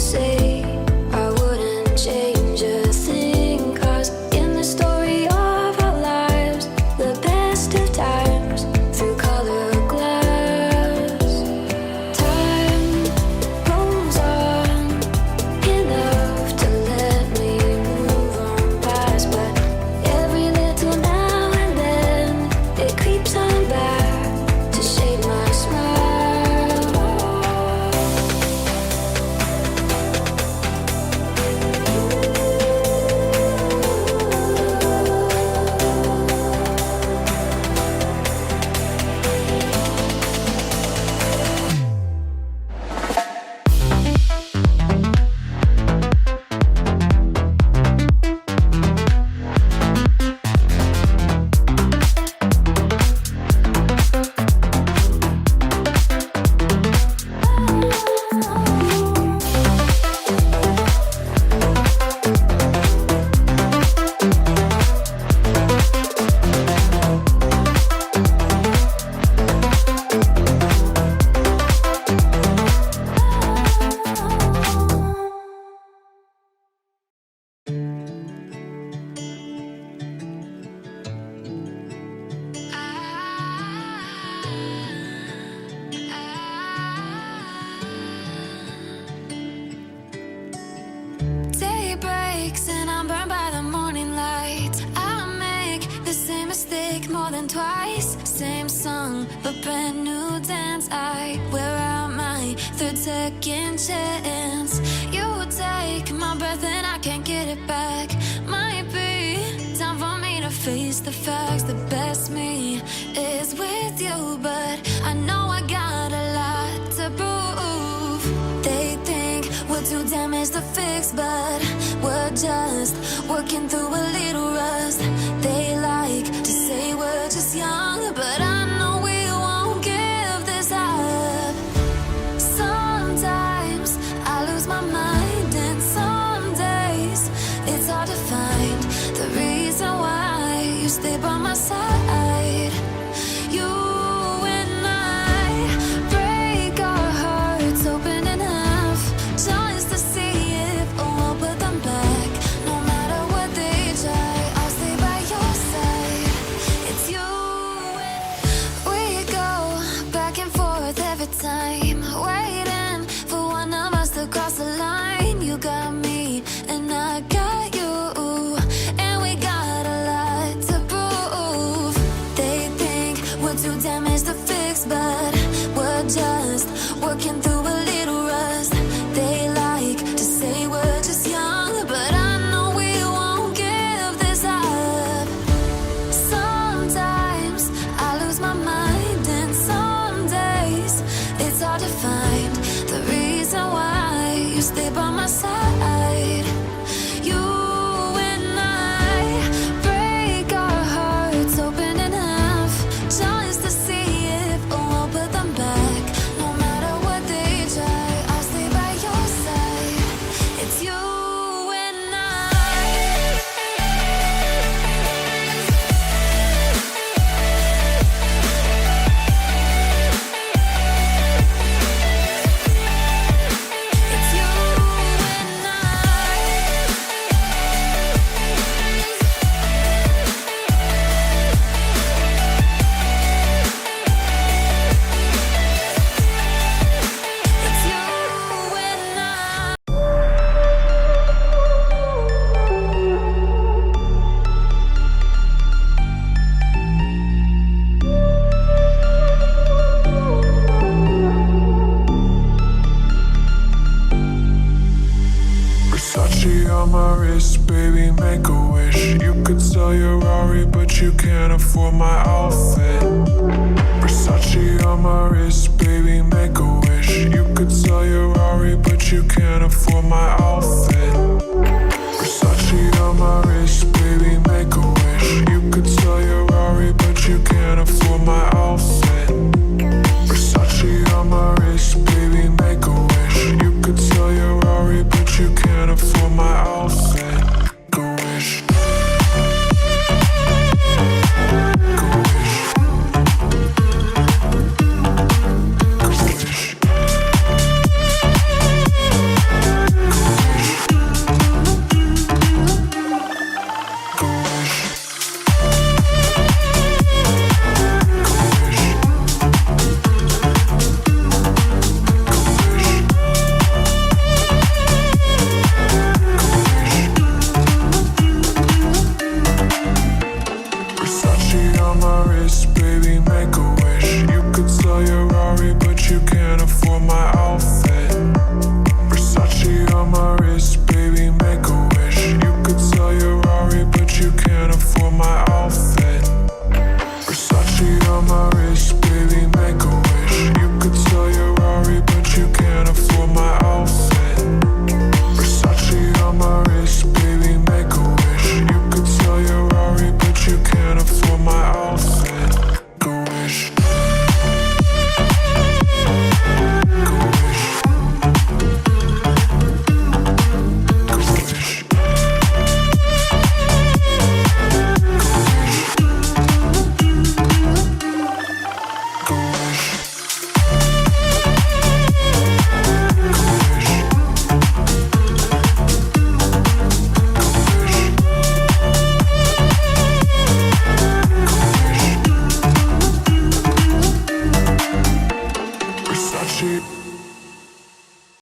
say I wouldn't change a thing, 'cause in the story of our lives, the best of times through color glass. Time rolls on enough to let me move on past, but every little now and then it creeps on back to shade my smile. Day breaks and I'm burned by the morning light. I make the same mistake more than twice. Same song, but brand new dance. I wear out my third second chance. You take my breath and I can't get it back. Might be time for me to face the facts. The best me is with you, but I know I got a lot to prove. They think we're too damaged to fix, but we're just working through a little rust. They like to say we're just young, but I know we won't give this up. Sometimes I lose my mind, and some days it's hard to find the reason why you stay by my side. You and I break our hearts open enough just to see if we'll put them back. No matter what they try, I'll stay by your side. It's you and we go back and forth every time, waiting for one of us to cross the line. You got me and I got you, and we got a lot to prove. They think we're too damaged to fix, but we're just working through a little rust. They like to say we're just young, but I know we won't give this up. Sometimes I lose my mind, and some days it's hard to find the reason why you stay by my side. You and I break our hearts open enough just to see if we'll put them back. No matter what they try, I'll stay by your side. It's you and It's you and It's you and Versace on my wrist, baby, make a wish. You could sell your Rari, but you can't afford my outfit. Versace on my wrist, baby, make a wish. You could sell your Rari, but you can't afford my outfit. Versace on my wrist, baby, make a wish. You could sell your Rari, but you can't afford my outfit. Versace on my wrist, baby, make a wish. You could sell your Rari, but you can't afford my outfit. Go wish. Go wish. Go wish. Versace.